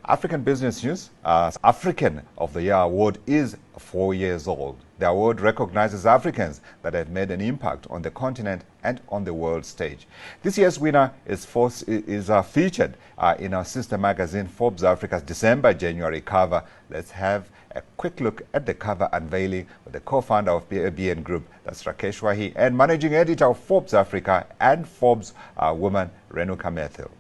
African business news. African of the Year award is 4 years old. The award recognizes Africans that have made an impact on the continent and on the world stage. This year's winner is featured in our sister magazine, Forbes Africa's December-January cover. Let's have a quick look at the cover unveiling with the co-founder of BN Group, that's Rakesh Wahi, and managing editor of Forbes Africa and Forbes woman, Renuka Methil.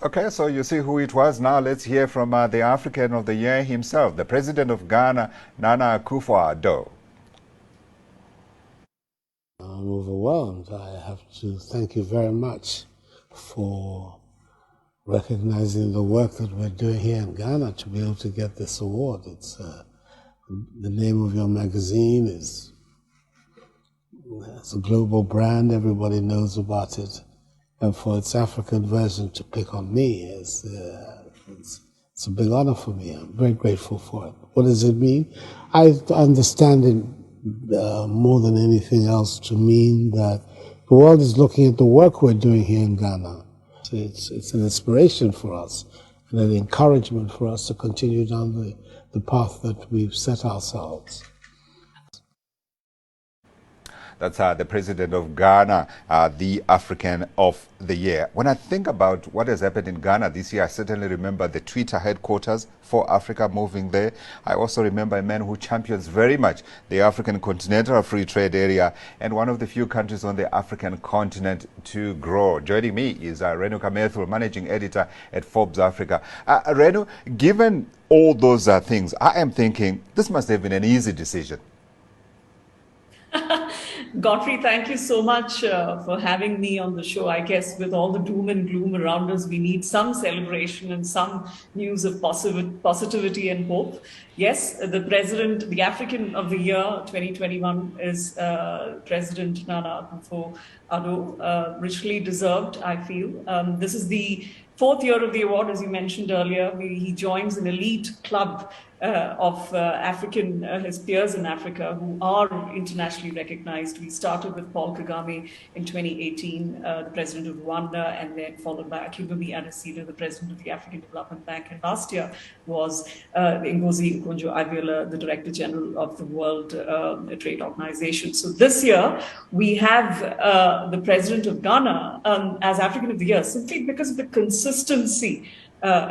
Okay, so you see who it was. Now let's hear from the African of the Year himself, the President of Ghana, Nana Akufo-Addo. I'm overwhelmed. I have to thank you very much for recognizing the work that we're doing here in Ghana to be able to get this award. It's the name of your magazine it's a global brand. Everybody knows about it. And for its African version to pick on me, it's a big honor for me. I'm very grateful for it. What does it mean? I understand it more than anything else to mean that the world is looking at the work we're doing here in Ghana. It's an inspiration for us and an encouragement for us to continue down the path that we've set ourselves. That's the President of Ghana, the African of the Year. When I think about what has happened in Ghana this year, I certainly remember the Twitter headquarters for Africa moving there. I also remember a man who champions very much the African Continental Free Trade Area and one of the few countries on the African continent to grow. Joining me is Renuka Methil, managing editor at Forbes Africa. Renu, given all those things, I am thinking this must have been an easy decision. Godfrey, thank you so much for having me on the show. I guess with all the doom and gloom around us, we need some celebration and some news of positivity and hope. Yes, the African of the Year 2021 is President Nana Akufo-Addo, richly deserved, I feel. This is the 4th year of the award, as you mentioned earlier. He joins an elite club of his peers in Africa who are internationally recognized. We started with Paul Kagame in 2018, the president of Rwanda, and then followed by Addo, the president of the African Development Bank. And last year was Ngozi Okonjo-Iweala, the director general of the World Trade Organization. So this year we have the president of Ghana as African of the Year, simply because of the consistency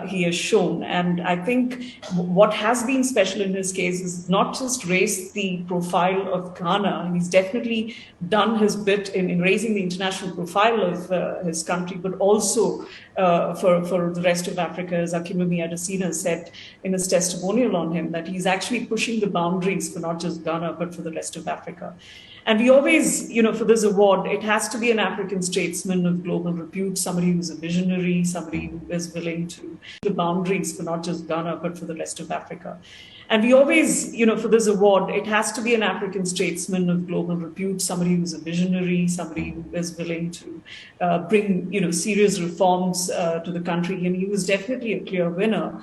he has shown. And I think what has been special in his case is not just raised the profile of Ghana. He's definitely done his bit in raising the international profile of his country, but also for the rest of Africa, as Addo said in his testimonial on him, that he's actually pushing the boundaries for not just Ghana, but for the rest of Africa. And we always, for this award, it has to be an African statesman of global repute, somebody who's a visionary, somebody who is willing to the boundaries for not just Ghana, but for the rest of Africa. And we always, for this award, it has to be an African statesman of global repute, somebody who's a visionary, somebody who is willing to bring, serious reforms to the country. And he was definitely a clear winner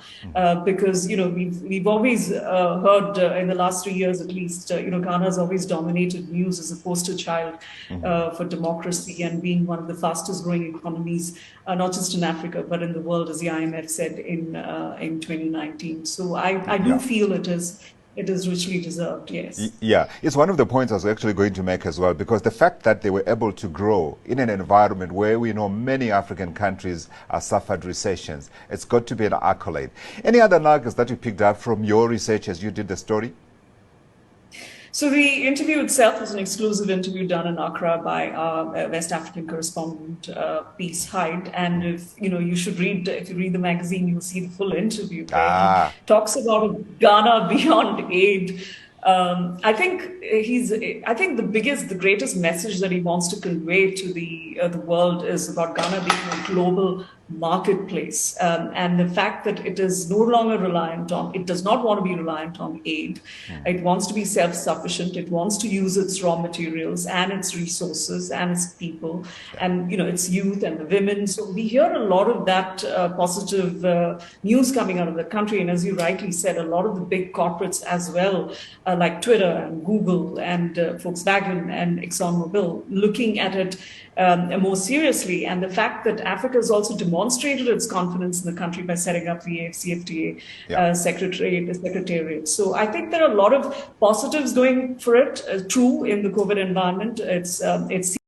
because, we've always heard in the last 3 years at least, Ghana has always dominated news as a poster child for democracy and being one of the fastest growing economies, not just in Africa, but in the world, as the IMF said in 2019. So I do feel it is richly deserved, yes. Yeah, it's one of the points I was actually going to make as well, because the fact that they were able to grow in an environment where we know many African countries suffered recessions, it's got to be an accolade. Any other nuggets that you picked up from your research as you did the story? So the interview itself was an exclusive interview done in Accra by our West African correspondent, Peace Hyde. And if you read the magazine, you'll see the full interview. He talks about Ghana beyond aid. I think the greatest message that he wants to convey to the world is about Ghana being a global marketplace, and the fact that it is no longer reliant on, it does not want to be reliant on aid. It wants to be self-sufficient. It wants to use its raw materials and its resources and its people and, its youth and the women. So we hear a lot of that positive news coming out of the country. And as you rightly said, a lot of the big corporates as well, like Twitter and Google and Volkswagen and ExxonMobil, looking at it more seriously. And the fact that Africa has also demonstrated its confidence in the country by setting up the AFCFTA secretariat. So I think there are a lot of positives going for it, true, in the COVID environment. It's